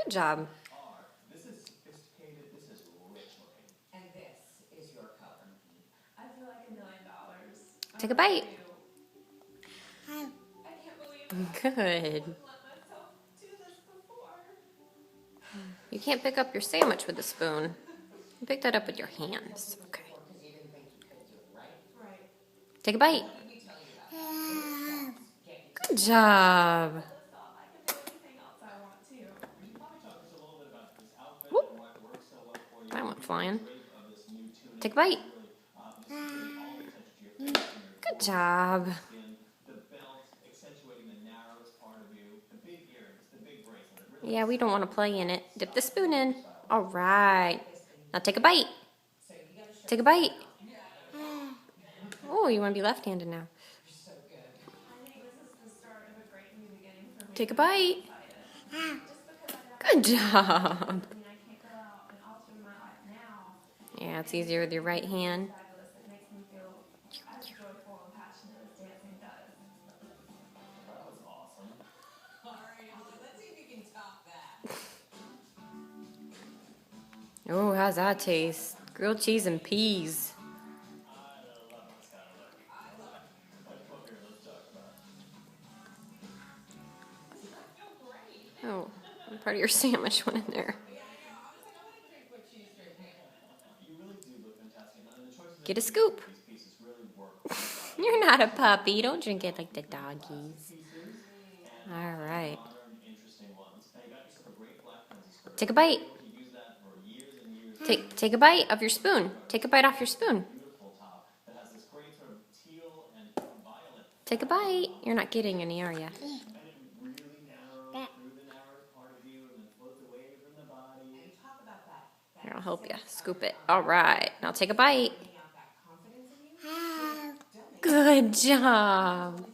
Good job. This is sophisticated. This is rich looking. And this is your color. I feel like $1,000,000. Take a bite. I can't believe Good. I've let myself do this before. You can't pick up your sandwich with a spoon. You pick that up with your hands. Okay. Because you didn't think you could do it, right? Right. Take a bite. What did we tell you about? Good job. Pull this off. I can do anything else I want to. We should probably talk just a little bit about this outfit Whoop. and why it works so well for you. That went flying. Shape of this new tunic Take a bite. really, this is getting all the attention to your face and your Good job. skin. The belt accentuating the narrowest part of you. The big earrings, the big bracelet. It really Yeah, we don't want to play in it. Dip the spoon in. All right. Now take a bite. Take a bite. Oh, you want to be left-handed now. So good. I think this is the start of a great new beginning for me. Take a bite. Just because I Good job. I mean, I can't go out and alter my life now. Yeah, it's easier with your right hand. Fabulous. It makes me feel as joyful and passionate as dancing does. That was awesome. All right, Holly, let's see if you can top that. Oh, how's that taste? Grilled cheese and peas. I love this kind of look. I love it. Let's come up here. Let's talk about I feel great. Oh, part of your sandwich went in there. Yeah, I know. I was like, I want to drink what cheese drink here. You really do look fantastic. And the choices Get a scoop. these pieces really work. You're not a puppy. Don't drink it like the doggies. All right. Modern, interesting ones. Now you got yourself a great black princess skirt. Take a bite. You use that for years and years. Take a bite of your spoon. Take a bite off your spoon. Beautiful top that has this great sort of teal and violet. Take a bite. You're not getting any, are you? And it really narrows through the narrowest part of you and then floats away from the body. And talk about that. Here, I'll help you. Scoop it. All right. Now take a bite. Bringing out that confidence in you. Good job.